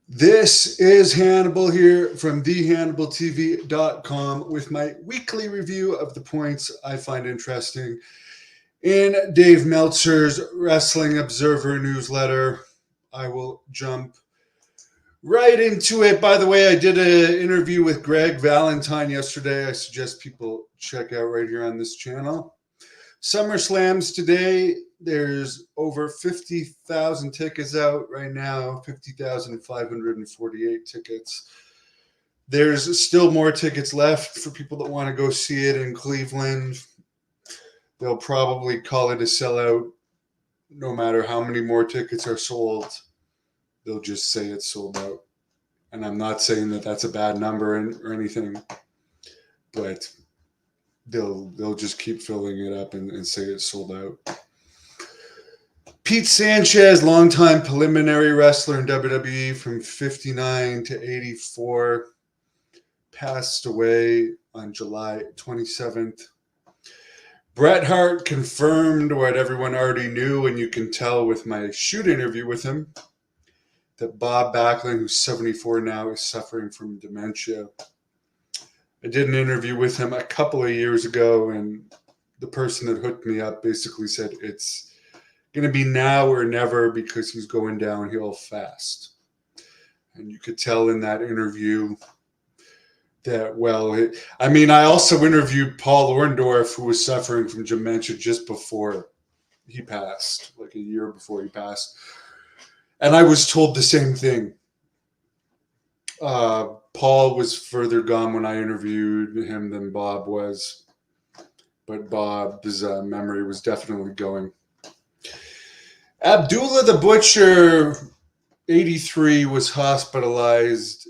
This is Hannibal here from thehannibaltv.com with my weekly review of the points I find interesting in Dave Meltzer's Wrestling Observer newsletter. I will jump right into it. By the way, I did an interview with Greg Valentine yesterday. I suggest people check out right here on this channel. SummerSlams today. There's over 50,000 tickets out right now, 50,548 tickets. There's still more tickets left for people that want to go see it in Cleveland. They'll probably call it a sellout no matter how many more tickets are sold. They'll just say it's sold out. And I'm not saying that that's a bad number or anything, but they'll just keep filling it up and say it's sold out. Pete Sanchez, longtime preliminary wrestler in WWE from 59 to 84, passed away on July 27th. Bret Hart confirmed what everyone already knew, and you can tell with my shoot interview with him, that Bob Backlund, who's 74 now, is suffering from dementia. I did an interview with him a couple of years ago, and the person that hooked me up basically said it's going to be now or never because he's going downhill fast. And you could tell in that interview that, I also interviewed Paul Orndorff, who was suffering from dementia just before he passed, like a year before he passed. And I was told the same thing. Paul was further gone when I interviewed him than Bob was. But Bob's memory was definitely going. Abdullah the Butcher, 83, was hospitalized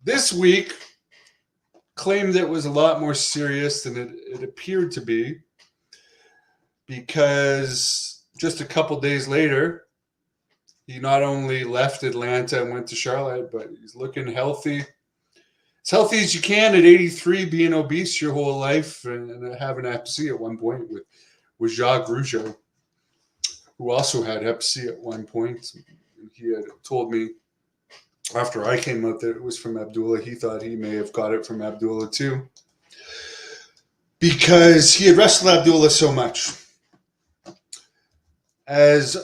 this week. Claimed it was a lot more serious than it appeared to be, because just a couple days later, he not only left Atlanta and went to Charlotte, but he's looking healthy. As healthy as you can at 83, being obese your whole life, and having Hep C at one point with Jacques Rougeau, who also had Hep C at one point. He had told me after I came out that it was from Abdullah. He thought he may have got it from Abdullah too, because he had wrestled Abdullah so much. As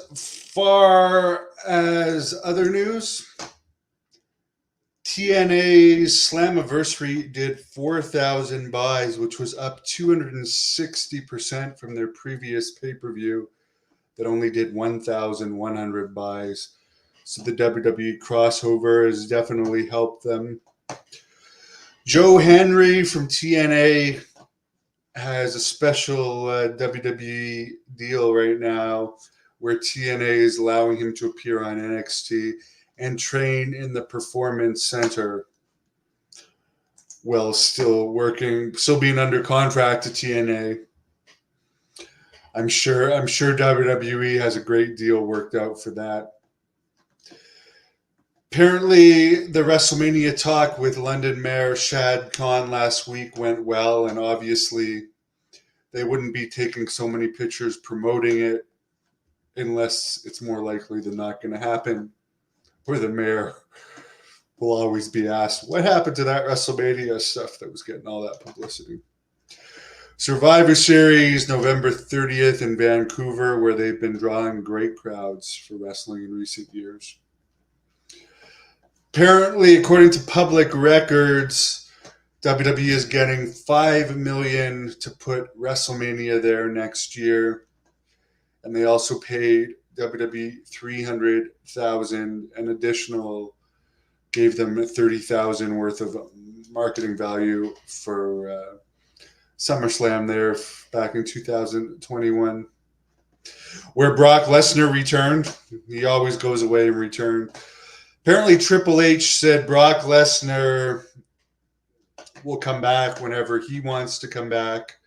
far as other news, TNA's Slammiversary did 4,000 buys, which was up 260% from their previous pay-per-view that only did 1,100 buys. So the WWE crossover has definitely helped them. Joe Henry from TNA has a special WWE deal right now where TNA is allowing him to appear on NXT and train in the Performance Center while still being under contract to TNA. I'm sure WWE has a great deal worked out for that. Apparently, the WrestleMania talk with London Mayor Shad Khan last week went well, and obviously they wouldn't be taking so many pictures promoting it unless it's more likely than not going to happen, where the mayor will always be asked, what happened to that WrestleMania stuff that was getting all that publicity? Survivor Series, November 30th in Vancouver, where they've been drawing great crowds for wrestling in recent years. Apparently, according to public records, WWE is getting $5 million to put WrestleMania there next year. And they also paid WWE $300,000 and additional, gave them $30,000 worth of marketing value for SummerSlam there back in 2021, where Brock Lesnar returned. He always goes away and return. Apparently, Triple H said Brock Lesnar will come back whenever he wants to come back.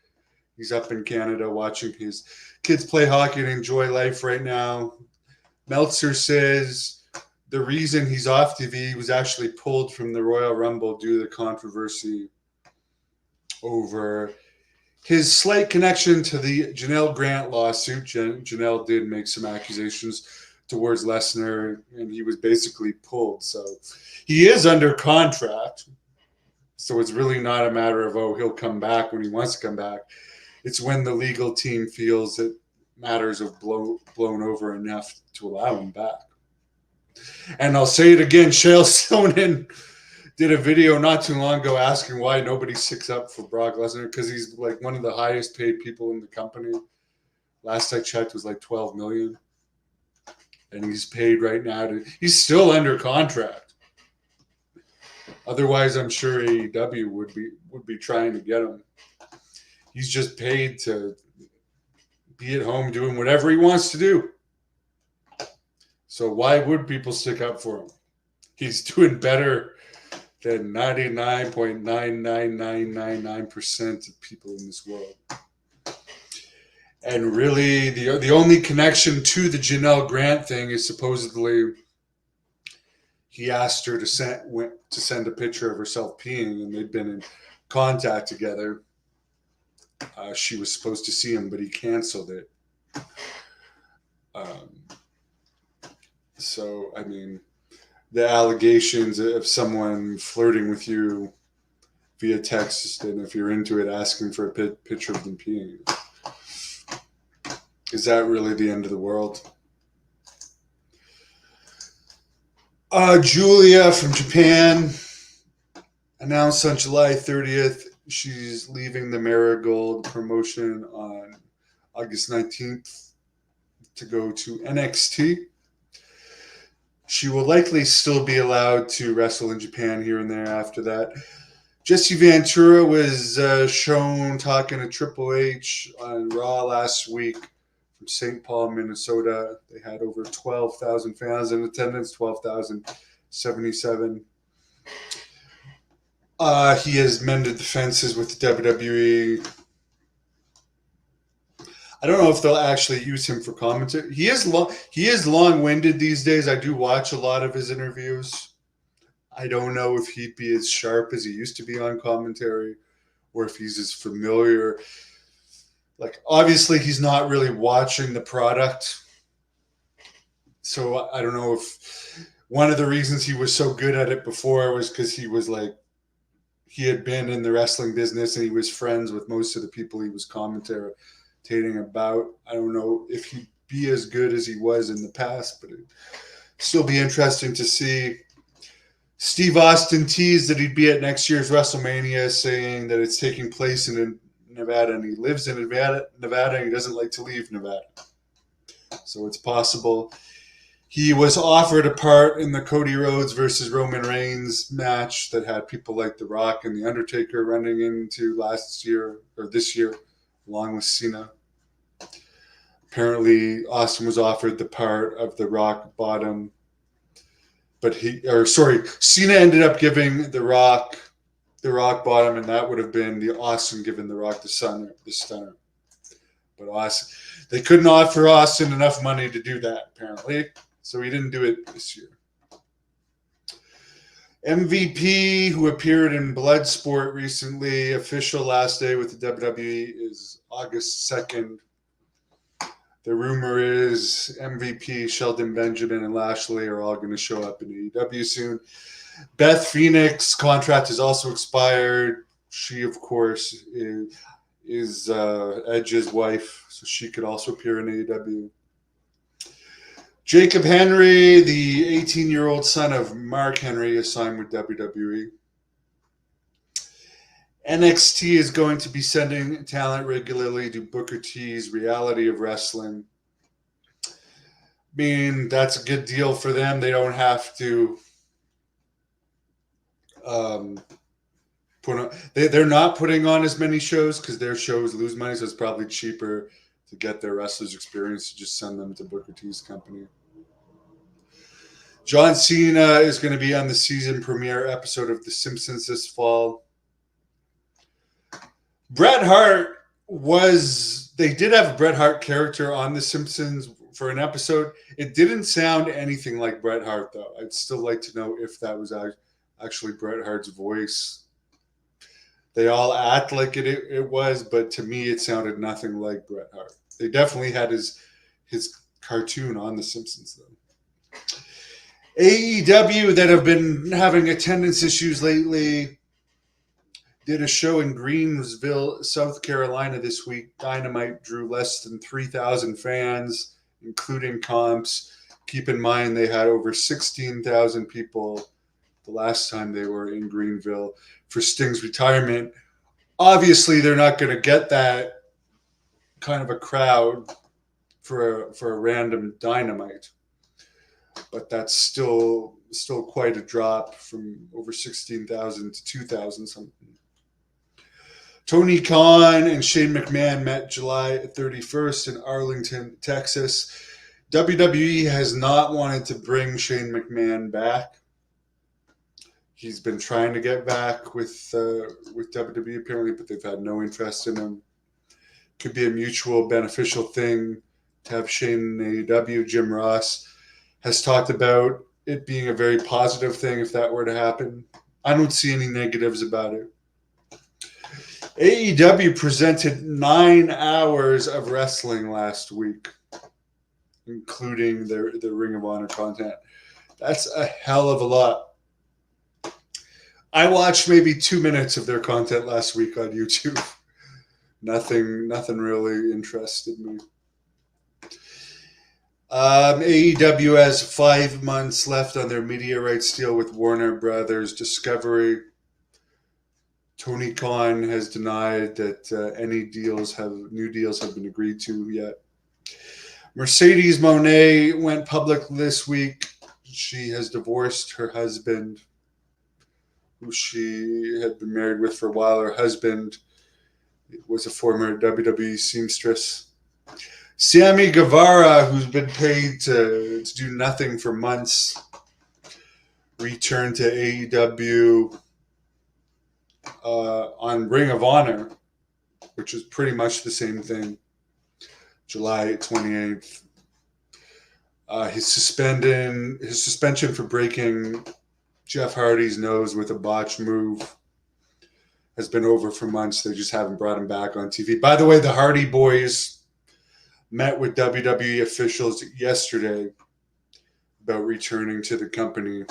He's up in Canada watching his kids play hockey and enjoy life right now. Meltzer says the reason he's off TV was actually pulled from the Royal Rumble due to the controversy over his slight connection to the Janelle Grant lawsuit. Janelle did make some accusations towards Lesnar, and he was basically pulled. So he is under contract. So it's really not a matter of, oh, he'll come back when he wants to come back. It's when the legal team feels that matters have blown over enough to allow him back. And I'll say it again, Chael Sonnen did a video not too long ago asking why nobody sticks up for Brock Lesnar, because he's like one of the highest paid people in the company. Last I checked was like 12 million. And he's paid right now he's still under contract. Otherwise, I'm sure AEW would be trying to get him. He's just paid to be at home doing whatever he wants to do. So why would people stick up for him? He's doing better than 99.99999% of people in this world. And really, the only connection to the Janelle Grant thing is supposedly he asked her to send a picture of herself peeing, and they'd been in contact together. She was supposed to see him, but he canceled it. So, I mean, the allegations of someone flirting with you via text, and if you're into it, asking for a picture of them peeing. Is that really the end of the world? Julia from Japan announced on July 30th she's leaving the Marigold promotion on August 19th to go to NXT. She will likely still be allowed to wrestle in Japan here and there after that. Jesse Ventura was shown talking to Triple H on Raw last week from St. Paul, Minnesota. They had over 12,000 fans in attendance, 12,077. He has mended the fences with the WWE. I don't know if they'll actually use him for commentary. He is long-winded these days. I do watch a lot of his interviews. I don't know if he'd be as sharp as he used to be on commentary, or if he's as familiar. Like, obviously, he's not really watching the product. So I don't know if one of the reasons he was so good at it before was because he had been in the wrestling business and he was friends with most of the people he was commentating about. I don't know if he'd be as good as he was in the past, but it'd still be interesting to see. Steve Austin teased that he'd be at next year's WrestleMania, saying that it's taking place in Nevada, and he lives in Nevada, and he doesn't like to leave Nevada. So it's possible. He was offered a part in the Cody Rhodes versus Roman Reigns match that had people like The Rock and The Undertaker running into this year, along with Cena. Apparently, Austin was offered the part of The Rock bottom, but Cena ended up giving The Rock bottom, and that would have been the Austin giving The Rock the stunner. But Austin, they couldn't offer Austin enough money to do that, apparently, so he didn't do it this year. MVP, who appeared in Bloodsport recently, official last day with the WWE is August 2nd. The rumor is MVP, Shelton Benjamin, and Lashley are all going to show up in AEW soon. Beth Phoenix contract has also expired. She, of course, is Edge's wife, so she could also appear in AEW. Jacob Henry, the 18-year-old son of Mark Henry, is signed with WWE. NXT is going to be sending talent regularly to Booker T's Reality of Wrestling. I mean, that's a good deal for them. They don't have to they're not putting on as many shows because their shows lose money, so it's probably cheaper to get their wrestlers experience to just send them to Booker T's company. John Cena is going to be on the season premiere episode of The Simpsons this fall. Bret Hart they did have a Bret Hart character on The Simpsons for an episode. It didn't sound anything like Bret Hart, though. I'd still like to know if that was actually Bret Hart's voice. They all act like it was, but to me, it sounded nothing like Bret Hart. They definitely had his cartoon on The Simpsons, though. AEW, that have been having attendance issues lately, did a show in Greensville, South Carolina this week. Dynamite drew less than 3,000 fans, including comps. Keep in mind they had over 16,000 people the last time they were in Greenville for Sting's retirement. Obviously, they're not going to get that kind of a crowd for a random Dynamite, but that's still quite a drop from over 16,000 to 2,000 something. Tony Khan and Shane McMahon met July 31st in Arlington, Texas. WWE has not wanted to bring Shane McMahon back. He's been trying to get back with WWE apparently, but they've had no interest in him. Could be a mutual beneficial thing to have Shane in AEW. Jim Ross has talked about it being a very positive thing if that were to happen. I don't see any negatives about it. AEW presented 9 hours of wrestling last week, including the Ring of Honor content. That's a hell of a lot. I watched maybe 2 minutes of their content last week on YouTube. Nothing really interested me. AEW has 5 months left on their media rights deal with Warner Brothers Discovery. Tony Khan has denied that any new deals have been agreed to yet. Mercedes Moné went public this week. She has divorced her husband, who she had been married with for a while. Her husband was a former WWE seamstress. Sammy Guevara, who's been paid to do nothing for months, returned to AEW on Ring of Honor, which is pretty much the same thing, July 28th. His suspension for breaking Jeff Hardy's nose with a botch move has been over for months. They just haven't brought him back on TV. By the way, the Hardy Boys met with WWE officials yesterday about returning to the company.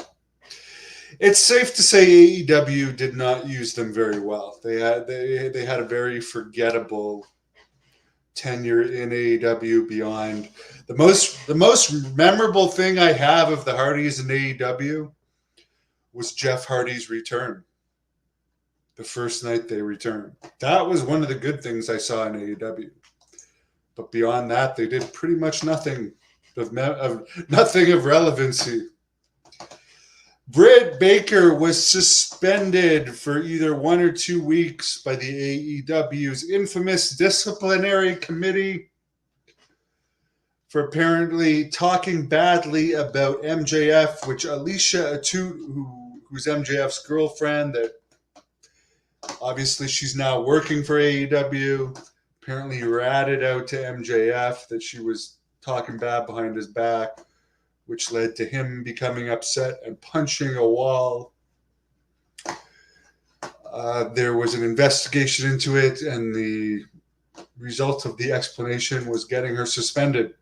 It's safe to say AEW did not use them very well. They had a very forgettable tenure in AEW. Beyond the most memorable thing I have of the Hardys in AEW was Jeff Hardy's return. The first night they returned. That was one of the good things I saw in AEW. But beyond that, they did pretty much nothing of relevancy. Britt Baker was suspended for either 1 or 2 weeks by the AEW's infamous disciplinary committee for apparently talking badly about MJF, which Alicia Atut, who's MJF's girlfriend, that obviously she's now working for AEW, apparently ratted out to MJF that she was talking bad behind his back, which led to him becoming upset and punching a wall. There was an investigation into it, and the result of the explanation was getting her suspended.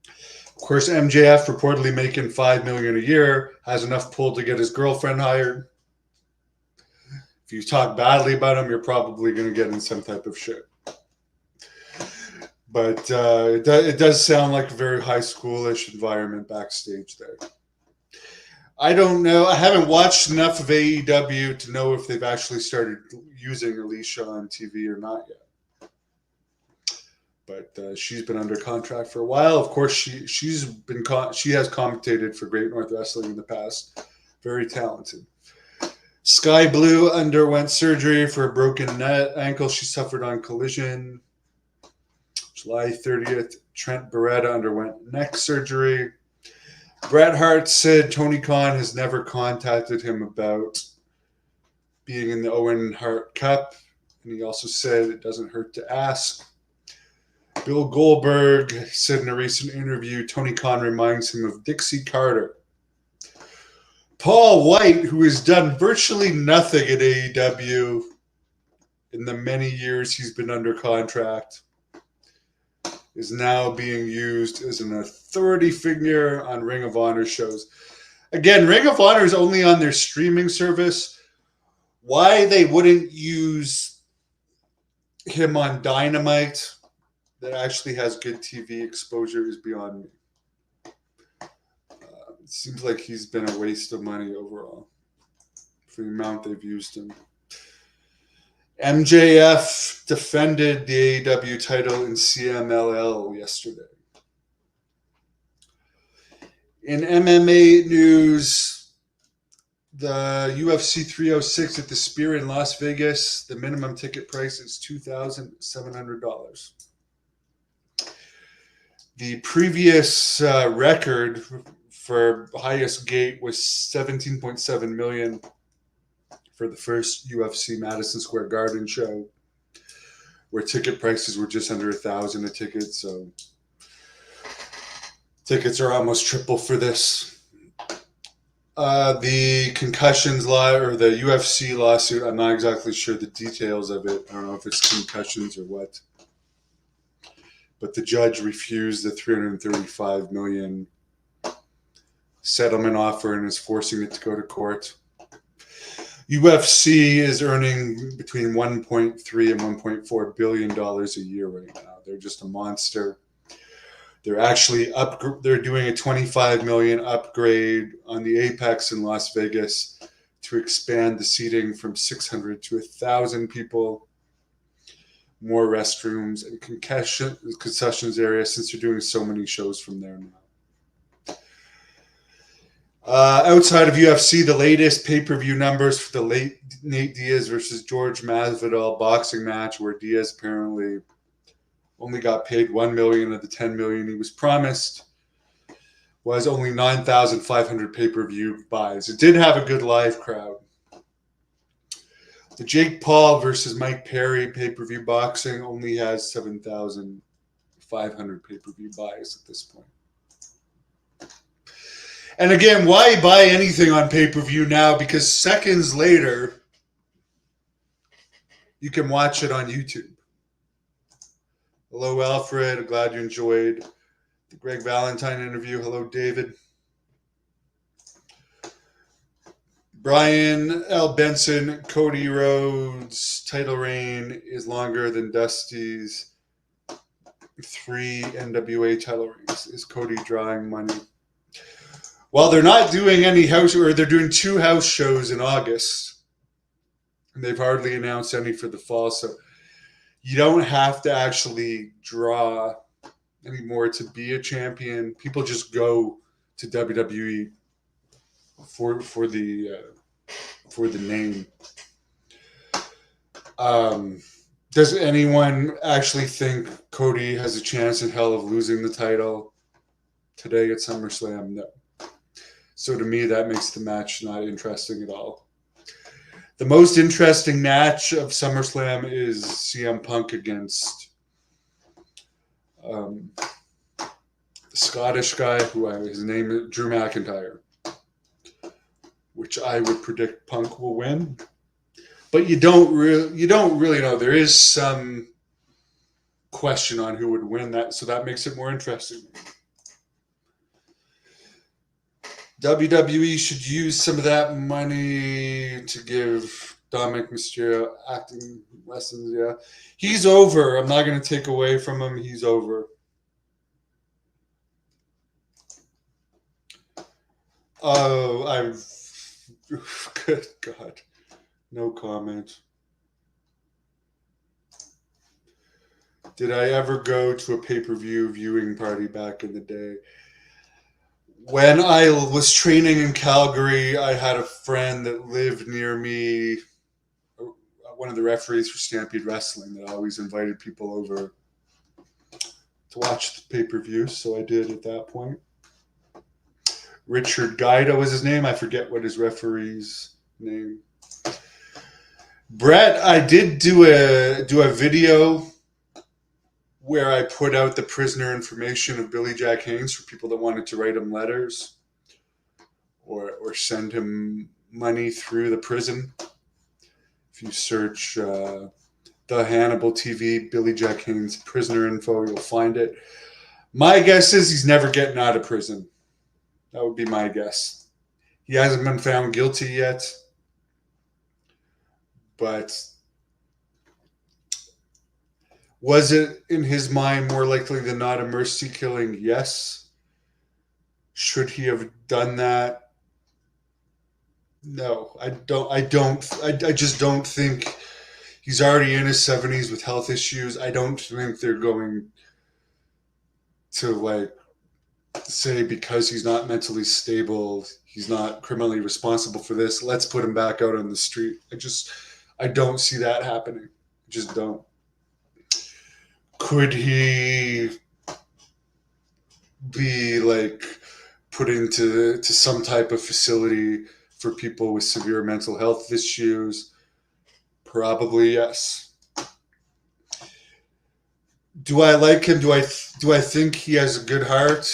Of course, MJF, reportedly making $5 million a year, has enough pull to get his girlfriend hired. If you talk badly about him, you're probably going to get in some type of shit. But it does sound like a very high schoolish environment backstage there. I don't know. I haven't watched enough of AEW to know if they've actually started using Alicia on TV or not yet. But she's been under contract for a while. Of course, she has commentated for Great North Wrestling in the past. Very talented. Sky Blue underwent surgery for a broken ankle she suffered on Collision. July 30th, Trent Beretta underwent neck surgery. Bret Hart said Tony Khan has never contacted him about being in the Owen Hart Cup. And he also said it doesn't hurt to ask. Bill Goldberg said in a recent interview, Tony Khan reminds him of Dixie Carter. Paul White, who has done virtually nothing at AEW in the many years he's been under contract, is now being used as an authority figure on Ring of Honor shows. Again, Ring of Honor is only on their streaming service. Why they wouldn't use him on Dynamite that actually has good TV exposure is beyond me. It seems like he's been a waste of money overall for the amount they've used him. MJF defended the AEW title in CMLL yesterday. In MMA news, the UFC 306 at the Sphere in Las Vegas, the minimum ticket price is $2,700. The previous record for highest gate was 17.7 million for the first UFC Madison Square Garden show, where ticket prices were just under $1,000 a ticket. So tickets are almost triple for this. The concussions law or the UFC lawsuit, I'm not exactly sure the details of it. I don't know if it's concussions or what. But the judge refused the $335 million settlement offer and is forcing it to go to court. UFC is earning between $1.3 and $1.4 billion a year right now. They're just a monster. They're actually they're doing a $25 million upgrade on the Apex in Las Vegas to expand the seating from 600 to 1,000 people. More restrooms and concessions area since they're doing so many shows from there now. Outside of UFC, the latest pay-per-view numbers for the late Nate Diaz versus George Masvidal boxing match, where Diaz apparently only got paid $1 million of the $10 million he was promised, was only 9,500 pay-per-view buys. It did have a good live crowd. The Jake Paul versus Mike Perry pay-per-view boxing only has 7,500 pay-per-view buys at this point. And again, why buy anything on pay-per-view now? Because seconds later, you can watch it on YouTube. Hello, Alfred. Glad you enjoyed the Greg Valentine interview. Hello, David. Brian L. Benson, Cody Rhodes' title reign is longer than Dusty's 3 NWA title reigns. Is Cody drawing money? Well, they're not doing any they're doing 2 house shows in August. And they've hardly announced any for the fall. So you don't have to actually draw anymore to be a champion. People just go to WWE for the name. Does anyone actually think Cody has a chance in hell of losing the title today at SummerSlam? No. So to me, that makes the match not interesting at all. The most interesting match of SummerSlam is CM Punk against the Scottish guy, his name is Drew McIntyre, which I would predict Punk will win. But you don't really know. There is some question on who would win that, so that makes it more interesting. WWE should use some of that money to give Dominic Mysterio acting lessons. Yeah, he's over. I'm not going to take away from him. He's over. Oh, good God. No comment. Did I ever go to a pay-per-view viewing party back in the day? When I was training in Calgary, I had a friend that lived near me, one of the referees for Stampede Wrestling, that always invited people over to watch the pay-per-view, so I did at that point. Richard Guida was his name. I forget what his referee's name. Brett, I did do a video where I put out the prisoner information of Billy Jack Haynes for people that wanted to write him letters or send him money through the prison. If you search the the Hannibal TV, Billy Jack Haynes prisoner info. You'll find it. My guess is he's never getting out of prison. That would be my guess. He hasn't been found guilty yet, but was it in his mind more likely than not a mercy killing? Yes. Should he have done that? No, I just don't think he's already in his 70s with health issues. I don't think they're going to like say because he's not mentally stable, he's not criminally responsible for this. Let's put him back out on the street. I don't see that happening. I just don't. Could he be like put into some type of facility for people with severe mental health issues? Probably yes. Do I like him? Do I think he has a good heart?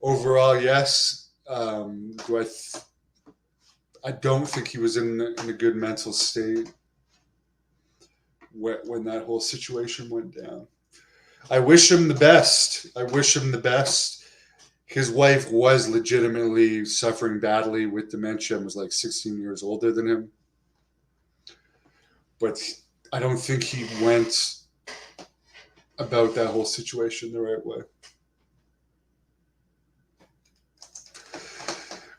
Overall, yes. I don't think he was in a good mental state when that whole situation went down. I wish him the best. His wife was legitimately suffering badly with dementia and was like 16 years older than him. But I don't think he went about that whole situation the right way.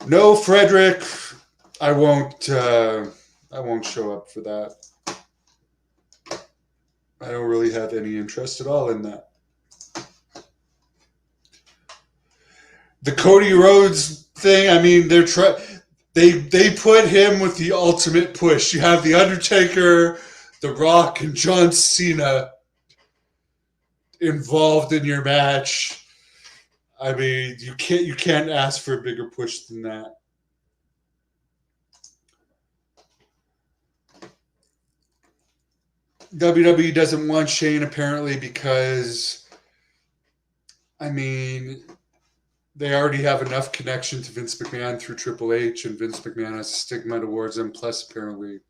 No, Frederick, I won't show up for that. I don't really have any interest at all in that. The Cody Rhodes thing, I mean, they put him with the ultimate push. You have The Undertaker, The Rock, and John Cena involved in your match. I mean, you can't ask for a bigger push than that. WWE doesn't want Shane apparently because, I mean, they already have enough connection to Vince McMahon through Triple H, and Vince McMahon has a stigma towards him. Plus, apparently,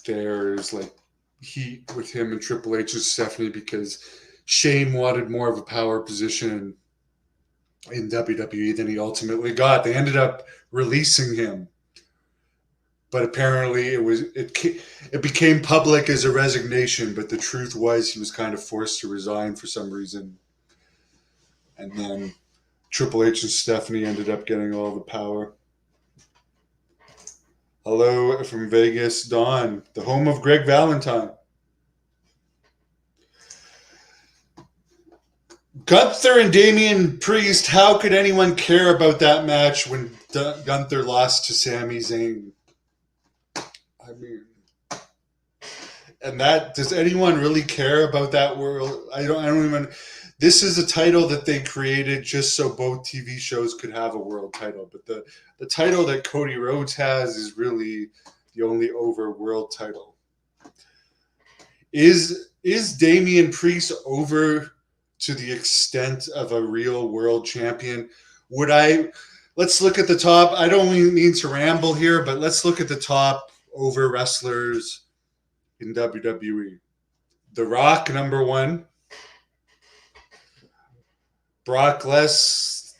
there's like heat with him and Triple H and Stephanie because Shane wanted more of a power position in WWE than he ultimately got. They ended up releasing him, but apparently it became public as a resignation. But the truth was he was kind of forced to resign for some reason. And then Triple H and Stephanie ended up getting all the power. Hello from Vegas, Dawn, the home of Greg Valentine. Gunther and Damian Priest, how could anyone care about that match when Gunther lost to Sami Zayn? I mean, and that, does anyone really care about that world? I don't even. This is a title that they created just so both TV shows could have a world title. But the title that Cody Rhodes has is really the only over world title. Is Damian Priest over to the extent of a real world champion? Let's look at the top. I don't mean to ramble here, but let's look at the top over wrestlers in WWE. The Rock, number one. Brock Lesnar.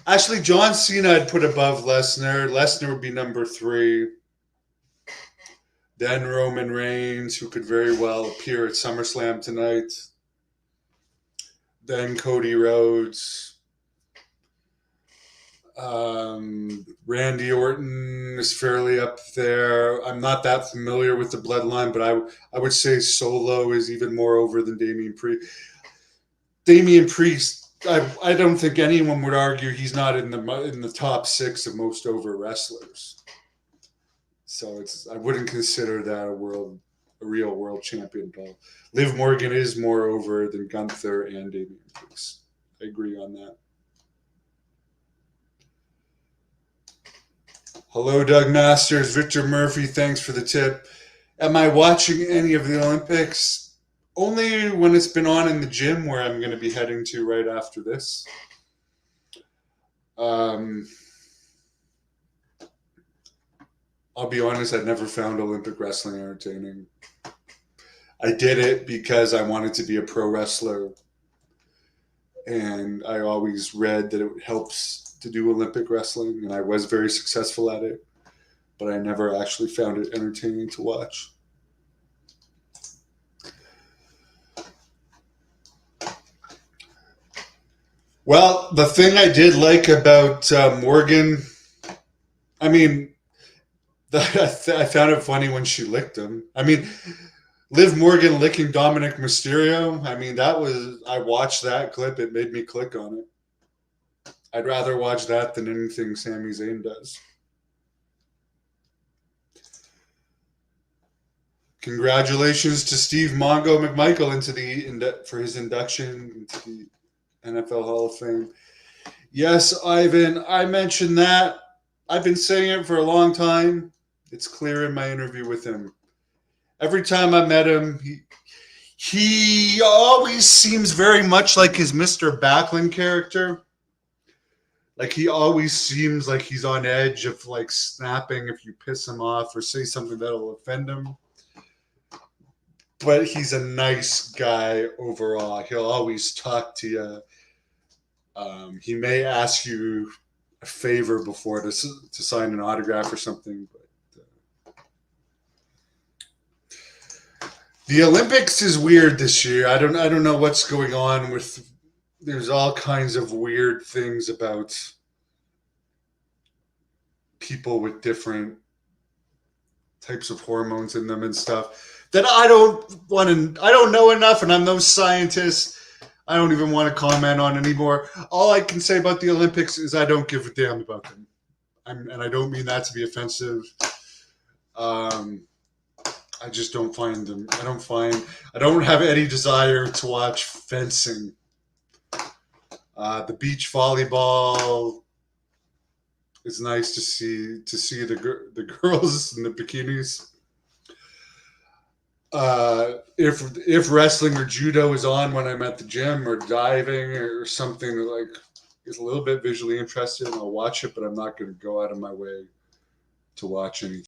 Actually, John Cena I'd put above Lesnar. Lesnar would be number 3. Then Roman Reigns, who could very well appear at SummerSlam tonight. Then Cody Rhodes. Randy Orton is fairly up there. I'm not that familiar with the bloodline, but I would say Solo is even more over than Damian Priest. Damian Priest, I don't think anyone would argue he's not in the top 6 of most over wrestlers. So I wouldn't consider that a real world champion at all. Liv Morgan is more over than Gunther and Damian Priest. I agree on that. Hello, Doug Masters. Victor Murphy, thanks for the tip. Am I watching any of the Olympics? Only when it's been on in the gym, where I'm going to be heading to right after this. I'll be honest, I never found Olympic wrestling entertaining. I did it because I wanted to be a pro wrestler, and I always read that it helps to do Olympic wrestling, and I was very successful at it, but I never actually found it entertaining to watch. Well, the thing I did like about Morgan, I mean, I found it funny when she licked him. I mean, Liv Morgan licking Dominic Mysterio. I mean, I watched that clip. It made me click on it. I'd rather watch that than anything Sami Zayn does. Congratulations to Steve Mongo McMichael for his induction into the NFL Hall of Fame. Yes, Ivan, I mentioned that. I've been saying it for a long time. It's clear in my interview with him. Every time I met him, he always seems very much like his Mr. Backlund character. Like, he always seems like he's on edge of like snapping if you piss him off or say something that'll offend him. But he's a nice guy overall. He'll always talk to you. He may ask you a favor before to sign an autograph or something. But the Olympics is weird this year. I don't know what's going on with. There's all kinds of weird things about people with different types of hormones in them and stuff that I don't know enough, and I'm no scientist. I don't even want to comment on anymore. All I can say about the Olympics is I don't give a damn about them. And I don't mean that to be offensive. I just don't find them. I don't have any desire to watch fencing. The beach volleyball is nice to see the girls in the bikinis. If wrestling or judo is on when I'm at the gym, or diving or something that like is a little bit visually interesting, I'll watch it, but I'm not going to go out of my way to watch anything.